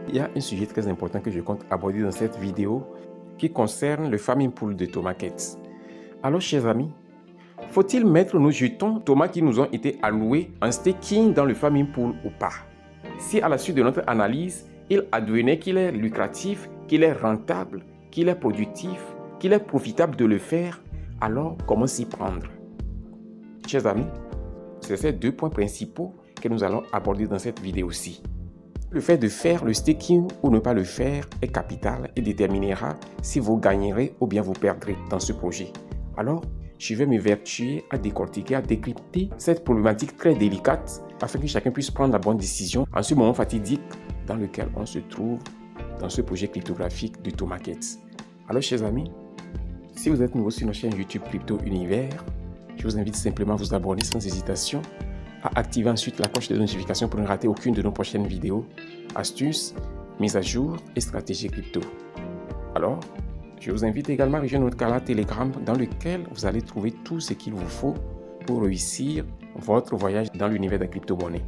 Il y a un sujet très important que je compte aborder dans cette vidéo qui concerne le farming pool de Tomaquets. Alors, chers amis, faut-il mettre nos jetons tomates qui nous ont été alloués en staking dans le farming pool ou pas? Si à la suite de notre analyse, il advenait qu'il est lucratif, qu'il est rentable, qu'il est productif, qu'il est profitable de le faire, alors comment s'y prendre? Chers amis, c'est ces deux points principaux que nous allons aborder dans cette vidéo-ci. Le fait de faire le staking ou ne pas le faire est capital et déterminera si vous gagnerez ou bien vous perdrez dans ce projet. Alors, je vais m'évertuer à décortiquer, à décrypter cette problématique très délicate afin que chacun puisse prendre la bonne décision en ce moment fatidique dans lequel on se trouve dans ce projet cryptographique de Tomaquets. Alors, chers amis, si vous êtes nouveau sur notre chaîne YouTube Crypto Univers, je vous invite simplement à vous abonner sans hésitation, à activer ensuite la cloche de notification pour ne rater aucune de nos prochaines vidéos, astuces, mises à jour et stratégies crypto. Alors, je vous invite également à rejoindre notre canal Telegram dans lequel vous allez trouver tout ce qu'il vous faut pour réussir votre voyage dans l'univers de la crypto-monnaie.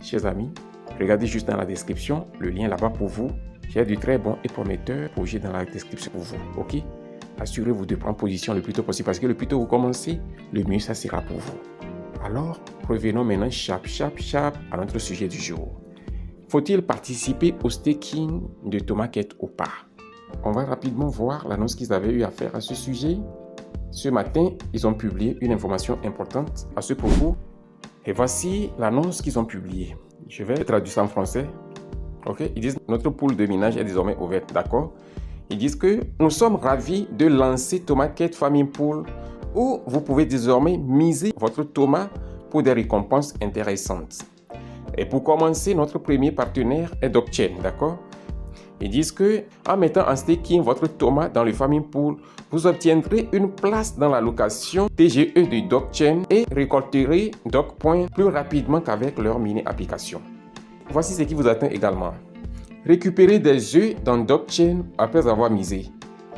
Chers amis, regardez juste dans la description, le lien là-bas pour vous. J'ai du très bon et prometteur projet dans la description pour vous, ok? Assurez-vous de prendre position le plus tôt possible parce que le plus tôt vous commencez, le mieux ça sera pour vous. Alors, revenons maintenant à notre sujet du jour. Faut-il participer au staking de Tomaquets ou pas? On va rapidement voir l'annonce qu'ils avaient eu à faire à ce sujet. Ce matin, ils ont publié une information importante à ce propos. Et voici l'annonce qu'ils ont publiée. Je vais traduire ça en français. Ok? Ils disent notre pool de minage est désormais ouverte, d'accord? Ils disent que nous sommes ravis de lancer Tomaquets Farming Pool où vous pouvez désormais miser votre tomate pour des récompenses intéressantes. Et pour commencer, notre premier partenaire est Dockchain, d'accord? Ils disent que en mettant en staking votre tomate dans le farming pool, vous obtiendrez une place dans la location TGE de Dockchain et récolterez Dockpoints plus rapidement qu'avec leur mini application. Voici ce qui vous attend également. Récupérez des œufs dans Dockchain après avoir misé.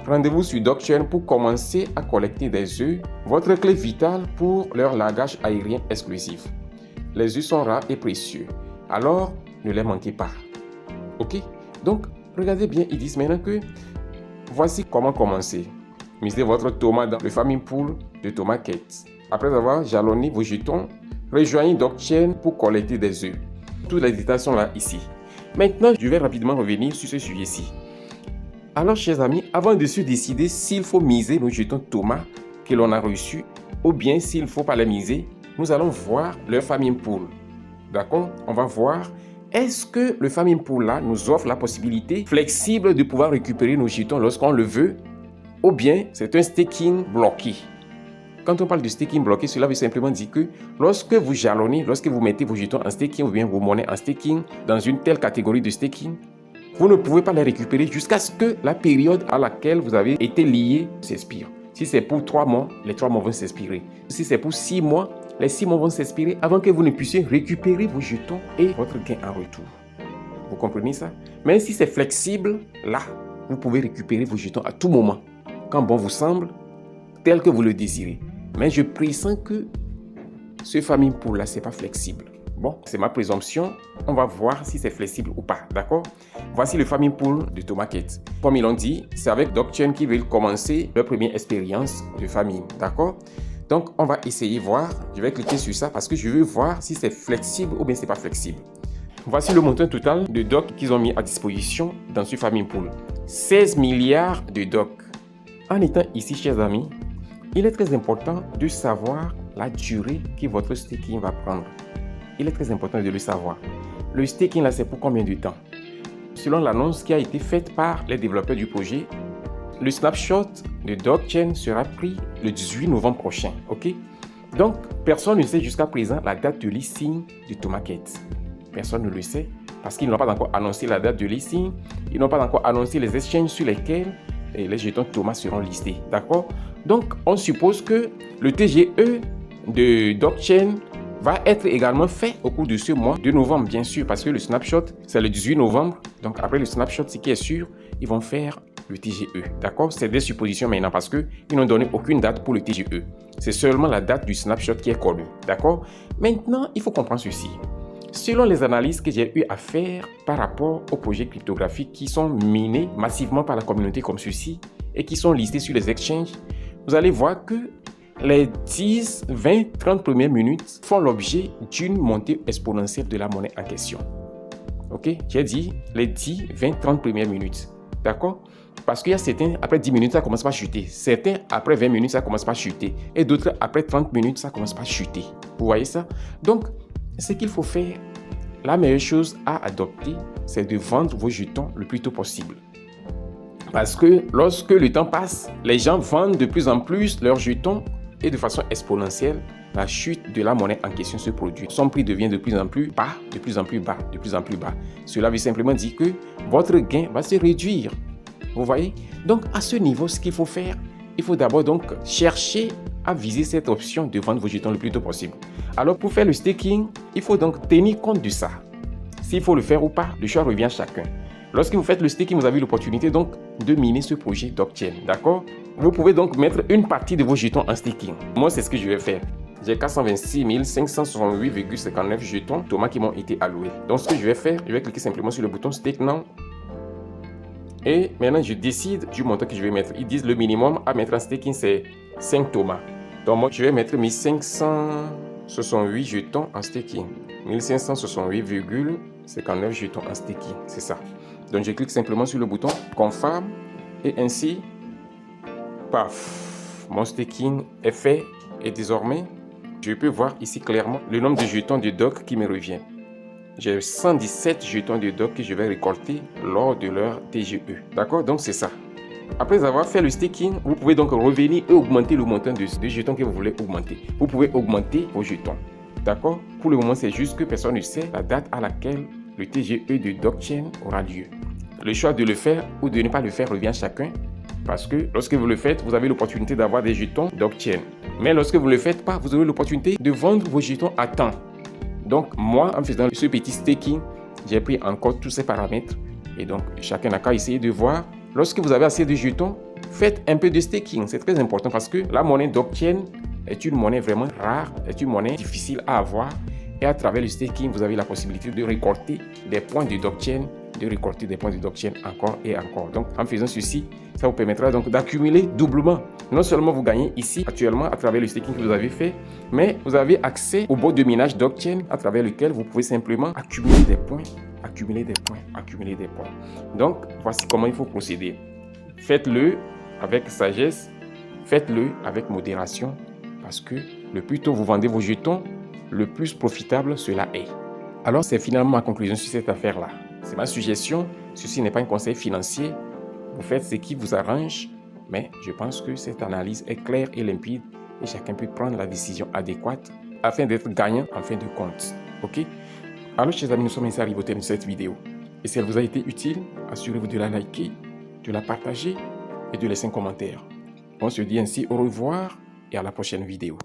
Rendez-vous sur Dockchain pour commencer à collecter des œufs, votre clé vitale pour leur largage aérien exclusif. Les œufs sont rares et précieux, alors ne les manquez pas. Ok? Donc, regardez bien, ils disent maintenant que voici comment commencer. Misez votre tomate dans le farming pool de Tomaquets. Après avoir jalonné vos jetons, rejoignez Dockchain pour collecter des œufs. Toutes les détails sont là ici. Maintenant, je vais rapidement revenir sur ce sujet-ci. Alors, chers amis, avant de se décider s'il faut miser nos jetons Thomas que l'on a reçus ou bien s'il ne faut pas les miser, nous allons voir le farming pool. D'accord? On va voir est-ce que le farming pool là nous offre la possibilité flexible de pouvoir récupérer nos jetons lorsqu'on le veut ou bien c'est un staking bloqué. Quand on parle de staking bloqué, cela veut simplement dire que lorsque vous jalonnez, lorsque vous mettez vos jetons en staking ou bien vos monnaies en staking dans une telle catégorie de staking, vous ne pouvez pas les récupérer jusqu'à ce que la période à laquelle vous avez été lié s'expire. Si c'est pour 3 mois, les 3 mois vont s'expirer. Si c'est pour 6 mois, les 6 mois vont s'expirer avant que vous ne puissiez récupérer vos jetons et votre gain en retour. Vous comprenez ça? Mais si c'est flexible, là, vous pouvez récupérer vos jetons à tout moment, quand bon vous semble, tel que vous le désirez. Mais je pressens que ce farming pool là, c'est pas flexible. Bon, c'est ma présomption. On va voir si c'est flexible ou pas, d'accord? Voici le farming pool de Tomaquets. Comme ils l'ont dit, c'est avec Dockchain qu'ils veulent commencer leur première expérience de farming, d'accord? Donc, on va essayer voir. Je vais cliquer sur ça parce que je veux voir si c'est flexible ou bien c'est pas flexible. Voici le montant total de doc qu'ils ont mis à disposition dans ce farming pool. 16 milliards de doc. En étant ici, chers amis, il est très important de savoir la durée que votre staking va prendre. Il est très important de le savoir. Le staking là, c'est pour combien de temps? Selon l'annonce qui a été faite par les développeurs du projet, le snapshot de Dockchain sera pris le 18 novembre prochain. Ok? Donc, personne ne sait jusqu'à présent la date de listing de Tomaquets. Personne ne le sait parce qu'ils n'ont pas encore annoncé la date de listing. Ils n'ont pas encore annoncé les exchanges sur lesquels les jetons Thomas seront listés. D'accord? Donc, on suppose que le TGE de Dockchain va être également fait au cours de ce mois de novembre, bien sûr, parce que le snapshot, c'est le 18 novembre. Donc, après le snapshot, ce qui est sûr, ils vont faire le TGE. D'accord? C'est des suppositions maintenant parce qu'ils n'ont donné aucune date pour le TGE. C'est seulement la date du snapshot qui est connue. D'accord? Maintenant, il faut comprendre ceci. Selon les analyses que j'ai eu à faire par rapport aux projets cryptographiques qui sont minés massivement par la communauté comme ceci et qui sont listés sur les exchanges, vous allez voir que les 10, 20, 30 premières minutes font l'objet d'une montée exponentielle de la monnaie en question. Ok, j'ai dit les 10, 20, 30 premières minutes. D'accord? Parce qu'il y a certains, après 10 minutes, ça commence par chuter. Certains, après 20 minutes, ça commence par chuter. Et d'autres, après 30 minutes, ça commence par chuter. Vous voyez ça? Donc, ce qu'il faut faire, la meilleure chose à adopter, c'est de vendre vos jetons le plus tôt possible. Parce que lorsque le temps passe, les gens vendent de plus en plus leurs jetons et de façon exponentielle, la chute de la monnaie en question se produit. Son prix devient de plus en plus bas, de plus en plus bas, de plus en plus bas. Cela veut simplement dire que votre gain va se réduire. Vous voyez? Donc, à ce niveau, ce qu'il faut faire, il faut d'abord donc chercher à viser cette option de vendre vos jetons le plus tôt possible. Alors, pour faire le staking, il faut donc tenir compte de ça. S'il faut le faire ou pas, le choix revient à chacun. Lorsque vous faites le staking, vous avez l'opportunité donc de miner ce projet Dokchain, d'accord? Vous pouvez donc mettre une partie de vos jetons en staking. Moi, c'est ce que je vais faire. J'ai 426 568,59 jetons Thomas qui m'ont été alloués. Donc, ce que je vais faire, je vais cliquer simplement sur le bouton Stake Now. Et maintenant, je décide du montant que je vais mettre. Ils disent le minimum à mettre en staking, c'est 5 Thomas. Donc, moi, je vais mettre 1568 jetons en staking. 1568,59 jetons en staking. C'est ça. Donc, je clique simplement sur le bouton Confirm. Et ainsi, paf, mon staking est fait. Et désormais, je peux voir ici clairement le nombre de jetons de doc qui me revient. J'ai 117 jetons de doc que je vais récolter lors de leur TGE. D'accord? Donc, c'est ça. Après avoir fait le staking, vous pouvez donc revenir et augmenter le montant de jetons que vous voulez augmenter. Vous pouvez augmenter vos jetons. D'accord? Pour le moment, c'est juste que personne ne sait la date à laquelle le TGE de Dokchain aura lieu. Le choix de le faire ou de ne pas le faire revient à chacun. Parce que lorsque vous le faites, vous avez l'opportunité d'avoir des jetons Dokchain. Mais lorsque vous ne le faites pas, vous aurez l'opportunité de vendre vos jetons à temps. Donc, moi, en faisant ce petit staking, j'ai pris en compte tous ces paramètres. Et donc, chacun n'a qu'à essayer de voir. Lorsque vous avez assez de jetons, faites un peu de staking. C'est très important parce que la monnaie Dokchain est une monnaie vraiment rare, est une monnaie difficile à avoir. Et à travers le staking, vous avez la possibilité de récolter des points de Dokchain, encore et encore. Donc, en faisant ceci, ça vous permettra donc d'accumuler doublement. Non seulement vous gagnez ici actuellement à travers le staking que vous avez fait, mais vous avez accès au bot de minage Dokchain à travers lequel vous pouvez simplement accumuler des points, accumuler des points, accumuler des points. Donc, voici comment il faut procéder. Faites-le avec sagesse, faites-le avec modération, parce que le plus tôt vous vendez vos jetons, le plus profitable cela est. Alors, c'est finalement ma conclusion sur cette affaire-là. C'est ma suggestion. Ceci n'est pas un conseil financier. Vous faites ce qui vous arrange, mais je pense que cette analyse est claire et limpide et chacun peut prendre la décision adéquate afin d'être gagnant en fin de compte. Ok? Alors, chers amis, nous sommes ainsi arrivés au terme de cette vidéo. Et si elle vous a été utile, assurez-vous de la liker, de la partager et de laisser un commentaire. On se dit ainsi au revoir et à la prochaine vidéo.